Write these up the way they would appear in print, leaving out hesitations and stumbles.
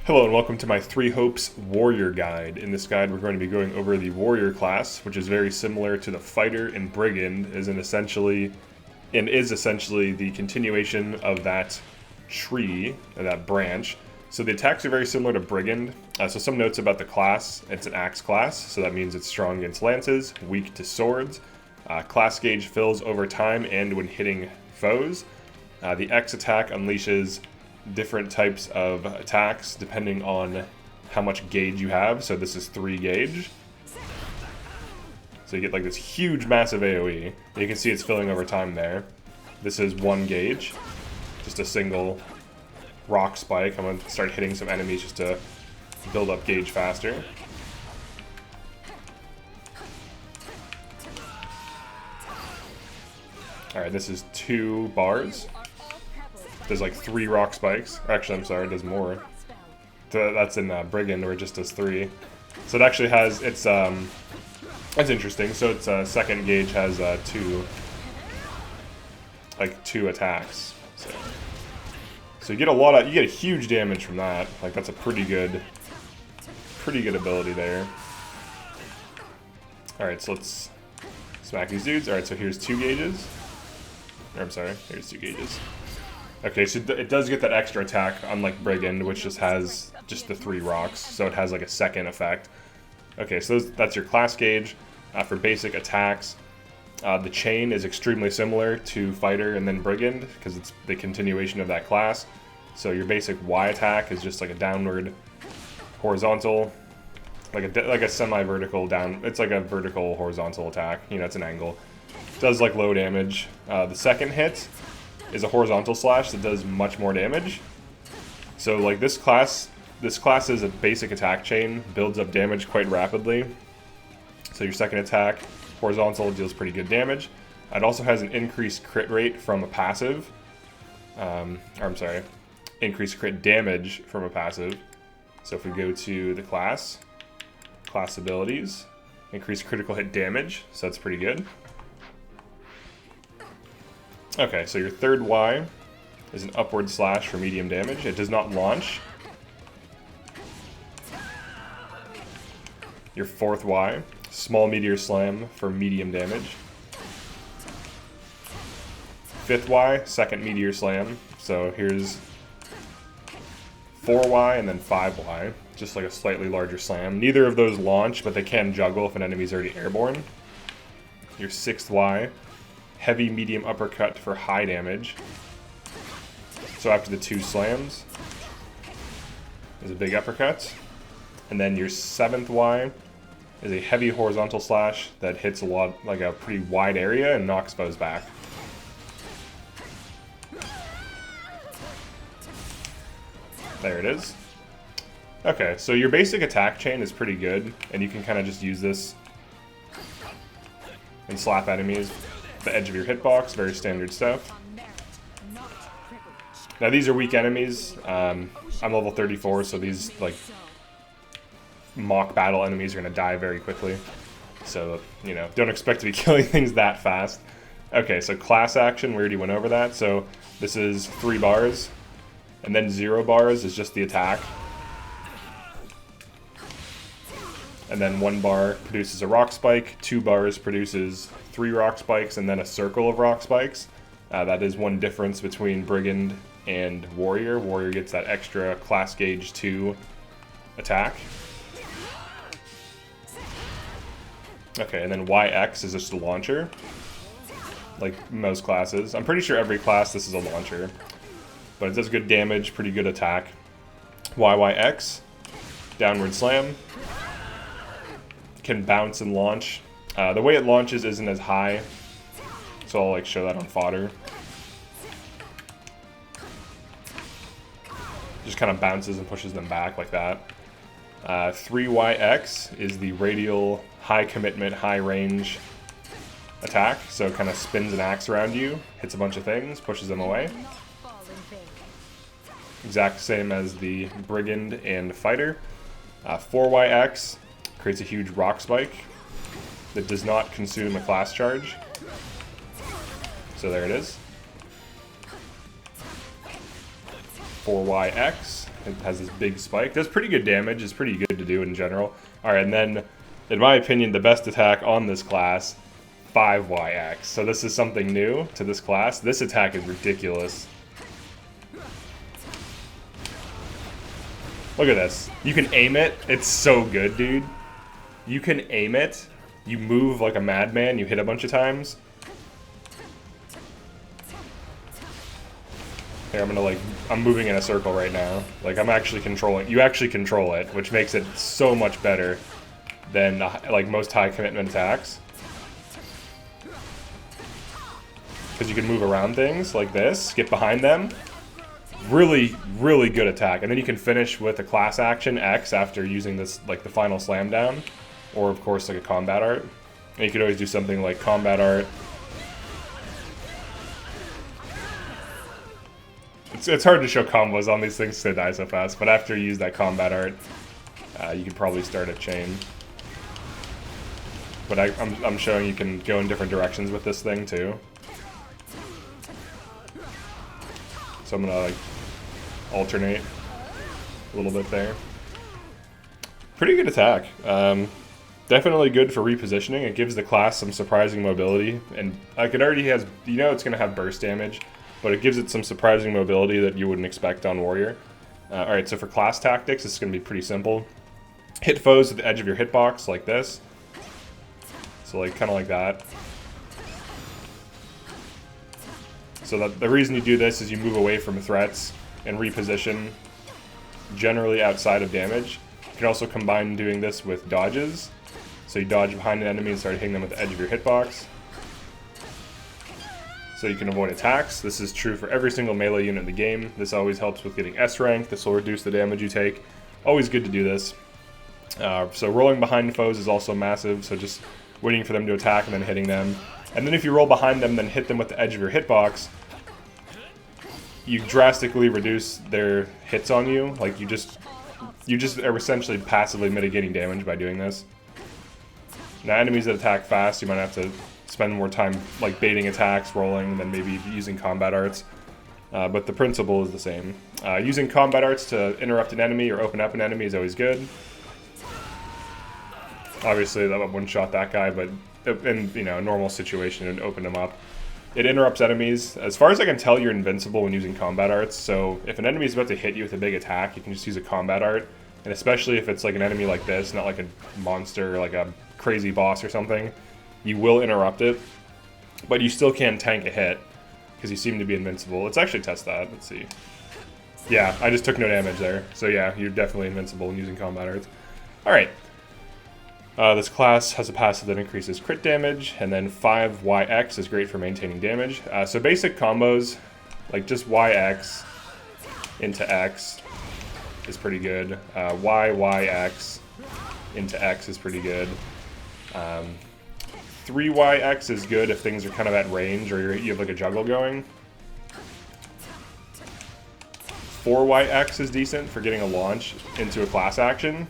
Hello and welcome to my Three Hopes Warrior Guide. In this guide we're going to be going over the Warrior class, which is very similar to the Fighter and Brigand, is essentially the continuation of that tree, or that branch. So the attacks are very similar to Brigand. So some notes about the class: it's an axe class, so that means it's strong against lances, weak to swords. Class gauge fills over time and when hitting foes. The X attack unleashes different types of attacks depending on how much gauge you have. So this is 3 gauge. So you get like this huge massive AoE. You can see it's filling over time there. This is 1 gauge. Just a single rock spike. I'm going to start hitting some enemies just to build up gauge faster. Alright, this is 2 bars. There's like 3 rock spikes. Actually, I'm sorry, it does more. That's in Brigand, where it just does 3. So it actually has, that's interesting. So its second gauge has 2 attacks. So you get you get a huge damage from that. Like that's a pretty good ability there. All right, so let's smack these dudes. All right, so here's 2 gauges. Or, I'm sorry, here's 2 gauges. Okay, so it does get that extra attack, unlike Brigand, which just has just the 3 rocks, so it has like a second effect. Okay, so that's your class gauge. For basic attacks, the chain is extremely similar to Fighter and then Brigand, because it's the continuation of that class. So your basic Y attack is just like a downward, horizontal, like a semi-vertical down. It's like a vertical horizontal attack. You know, it's an angle. It does like low damage. The second hit is a horizontal slash that does much more damage. So like this class is a basic attack chain, builds up damage quite rapidly. So your second attack, horizontal, deals pretty good damage. It also has an increased crit rate from a passive. Increased crit damage from a passive. So if we go to the class abilities, increased critical hit damage, so that's pretty good. Okay, so your third Y is an upward slash for medium damage. It does not launch. Your fourth Y, small meteor slam for medium damage. Fifth Y, second meteor slam. So here's 4Y and then 5Y, just like a slightly larger slam. Neither of those launch, but they can juggle if an enemy's already airborne. Your sixth Y, heavy medium uppercut for high damage. So after the 2 slams, there's a big uppercut. And then your 7th Y is a heavy horizontal slash that hits a lot, like a pretty wide area, and knocks foes back. There it is. Okay, so your basic attack chain is pretty good, and you can kind of just use this and slap enemies. The edge of your hitbox, very standard stuff. Now these are weak enemies. I'm level 34, so these like mock battle enemies are going to die very quickly. So, you know, don't expect to be killing things that fast. Okay, so class action, we already went over that. So this is 3 bars, and then 0 bars is just the attack. And then 1 bar produces a rock spike, 2 bars produces 3 rock spikes, and then a circle of rock spikes. That is one difference between Brigand and Warrior. Warrior gets that extra class gauge 2 attack. Okay, and then YX is just a launcher, like most classes. I'm pretty sure every class this is a launcher, but it does good damage, pretty good attack. YYX, downward slam. Can bounce and launch. The way it launches isn't as high, so I'll like show that on fodder. Just kind of bounces and pushes them back like that. 3YX is the radial high commitment, high range attack, so it kind of spins an axe around you, hits a bunch of things, pushes them away. Exact same as the Brigand and Fighter. 4YX creates a huge rock spike that does not consume a class charge. So there it is. 4YX. It has this big spike. Does pretty good damage. It's pretty good to do in general. Alright, and then, in my opinion, the best attack on this class, 5YX. So this is something new to this class. This attack is ridiculous. Look at this. You can aim it. It's so good, dude. You can aim it. You move like a madman. You hit a bunch of times. Here, I'm moving in a circle right now. Like, I'm actually controlling. You actually control it, which makes it so much better than, like, most high commitment attacks. Because you can move around things like this, get behind them. Really, really good attack. And then you can finish with a class action, X, after using this, like, the final slam down. Or, of course, like a combat art. And you could always do something like combat art. It's hard to show combos on these things because they die so fast, but after you use that combat art, you can probably start a chain. But I'm showing you can go in different directions with this thing, too. So I'm gonna, like, alternate a little bit there. Pretty good attack. Definitely good for repositioning. It gives the class some surprising mobility, and like it already has, you know, it's gonna have burst damage, but it gives it some surprising mobility that you wouldn't expect on Warrior. Alright, so for class tactics, it's gonna be pretty simple. Hit foes at the edge of your hitbox, like this. So, like, kind of like that. So that the reason you do this is you move away from threats and reposition generally outside of damage. You can also combine doing this with dodges. So you dodge behind an enemy and start hitting them with the edge of your hitbox. So you can avoid attacks. This is true for every single melee unit in the game. This always helps with getting S rank. This will reduce the damage you take. Always good to do this. So rolling behind foes is also massive. So just waiting for them to attack and then hitting them. And then if you roll behind them, then hit them with the edge of your hitbox, you drastically reduce their hits on you. Like, you just are essentially passively mitigating damage by doing this. Now, enemies that attack fast, you might have to spend more time, like, baiting attacks, rolling, and then maybe using combat arts. But the principle is the same. Using combat arts to interrupt an enemy or open up an enemy is always good. Obviously, that would one-shot that guy, but in, you know, a normal situation, it would open them up. It interrupts enemies. As far as I can tell, you're invincible when using combat arts, so if an enemy is about to hit you with a big attack, you can just use a combat art. And especially if it's like an enemy like this, not like a monster, like a crazy boss or something, you will interrupt it, but you still can tank a hit, because you seem to be invincible. Let's actually test that. Let's see. Yeah, I just took no damage there. So yeah, you're definitely invincible when using combat arts. Alright. This class has a passive that increases crit damage, and then 5YX is great for maintaining damage. So basic combos, like just YX into X is pretty good. YYX into X is pretty good. 3YX is good if things are kind of at range or you have like a juggle going. 4YX is decent for getting a launch into a class action.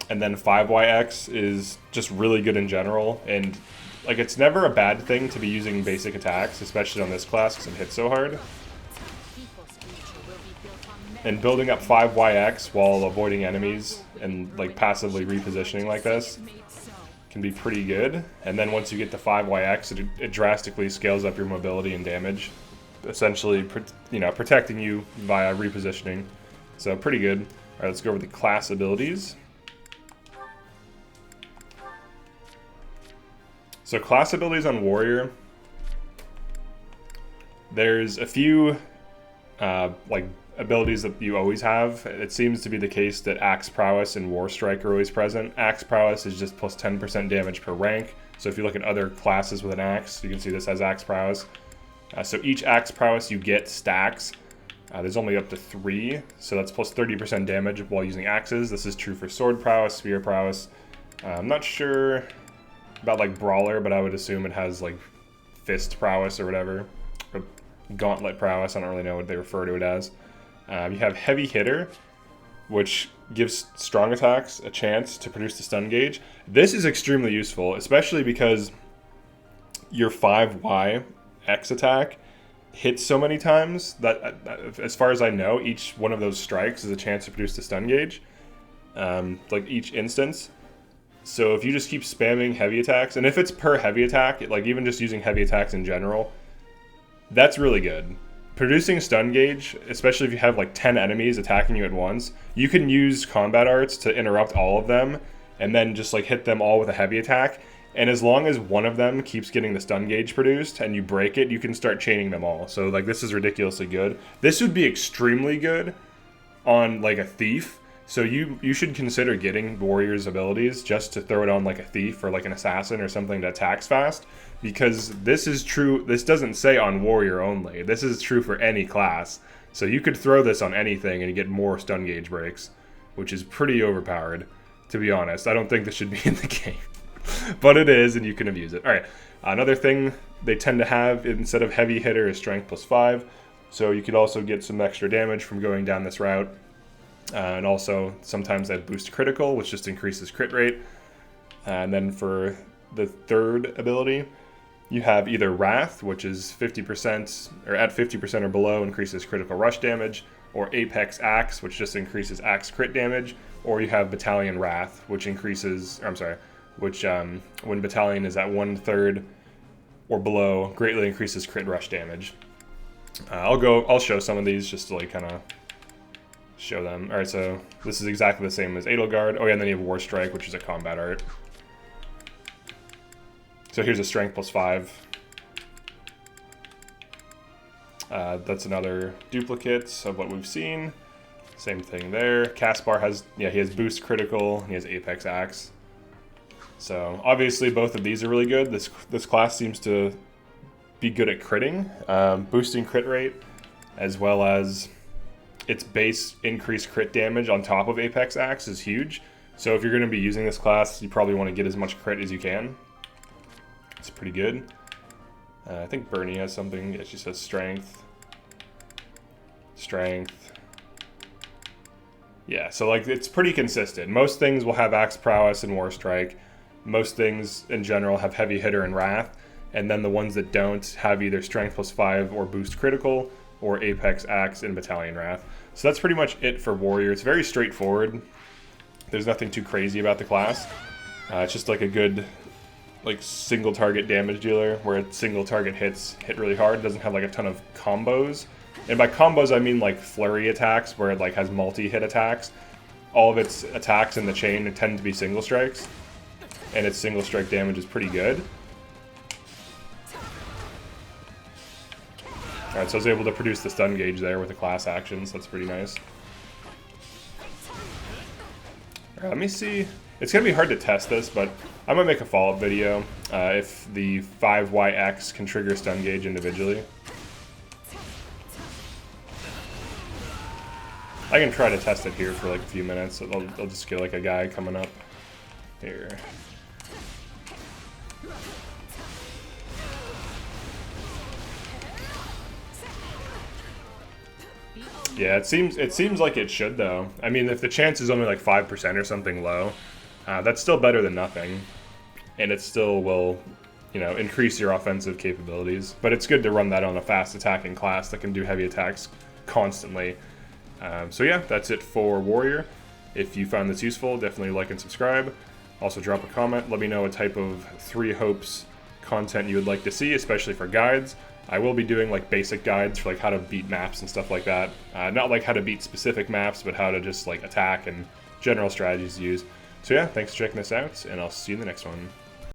And then 5YX is just really good in general, and like it's never a bad thing to be using basic attacks, especially on this class because it hits so hard. And building up 5YX while avoiding enemies and like passively repositioning like this can be pretty good. And then once you get to 5YX, it drastically scales up your mobility and damage, essentially, you know, protecting you via repositioning. So pretty good. All right, let's go over the class abilities. So class abilities on Warrior, there's a few like abilities that you always have. It seems to be the case that Axe Prowess and War Strike are always present. Axe Prowess is just plus 10% damage per rank. So if you look at other classes with an axe, you can see this has Axe Prowess. So each Axe Prowess you get stacks. There's only up to 3, so that's plus 30% damage while using axes. This is true for Sword Prowess, Spear Prowess. I'm not sure about like Brawler, but I would assume it has like Fist Prowess or whatever, or Gauntlet Prowess. I don't really know what they refer to it as. You have Heavy Hitter, which gives strong attacks a chance to produce the stun gauge. This is extremely useful, especially because your 5YX attack hits so many times that, as far as I know, each one of those strikes is a chance to produce the stun gauge, like each instance. So if you just keep spamming heavy attacks, and if it's per heavy attack, like even just using heavy attacks in general, that's really good. Producing stun gauge, especially if you have like 10 enemies attacking you at once, you can use combat arts to interrupt all of them and then just like hit them all with a heavy attack. And as long as one of them keeps getting the stun gauge produced and you break it, you can start chaining them all. So like this is ridiculously good. This would be extremely good on like a thief. So you should consider getting Warrior's abilities just to throw it on like a thief or like an assassin or something that attacks fast. Because this is true, this doesn't say on Warrior only. This is true for any class. So you could throw this on anything and you get more stun gauge breaks, which is pretty overpowered, to be honest. I don't think this should be in the game. But it is, and you can abuse it. Alright, another thing they tend to have instead of heavy hitter is strength +5. So you could also get some extra damage from going down this route. And also, sometimes that boosts critical, which just increases crit rate. And then for the third ability, you have either Wrath, which is 50% or at 50% or below increases critical rush damage, or Apex Axe, which just increases axe crit damage, or you have Battalion Wrath, which increases, or I'm sorry, which when Battalion is at 1/3 or below, greatly increases crit rush damage. I'll show some of these just to like kind of show them. Alright, so this is exactly the same as Edelgard. Oh yeah, and then you have War Strike, which is a combat art. So here's a strength +5. That's another duplicate of what we've seen. Same thing there. Caspar has, yeah, he has boost critical, and he has Apex Axe. So obviously both of these are really good. This class seems to be good at critting, boosting crit rate, as well as its base increased crit damage on top of Apex Axe is huge. So if you're going to be using this class, you probably want to get as much crit as you can. It's pretty good. I think Bernie has something. Yeah, she says strength. Strength. Yeah, so like it's pretty consistent. Most things will have Axe Prowess and War Strike. Most things in general have Heavy Hitter and Wrath. And then the ones that don't have either Strength +5 or Boost Critical, or Apex Axe and Battalion Wrath. So that's pretty much it for Warrior. It's very straightforward. There's nothing too crazy about the class. It's just like a good like single target damage dealer where a single target hit really hard. It doesn't have like a ton of combos. And by combos I mean like flurry attacks where it like has multi-hit attacks. All of its attacks in the chain tend to be single strikes. And its single strike damage is pretty good. Alright, so I was able to produce the stun gauge there with the class actions. That's pretty nice. Alright, let me see. It's going to be hard to test this, but I might make a follow-up video if the 5YX can trigger stun gauge individually. I can try to test it here for like a few minutes. I'll just get like a guy coming up here. Yeah, it seems like it should though. I mean, if the chance is only like 5% or something low, that's still better than nothing, and it still will, you know, increase your offensive capabilities. But it's good to run that on a fast attacking class that can do heavy attacks constantly. So yeah, that's it for Warrior. If you found this useful, definitely like and subscribe. Also drop a comment. Let me know what type of 3 Hopes content you would like to see, especially for guides. I will be doing like basic guides for like how to beat maps and stuff like that. Not like how to beat specific maps, but how to just like attack and general strategies to use. So yeah, thanks for checking this out, and I'll see you in the next one.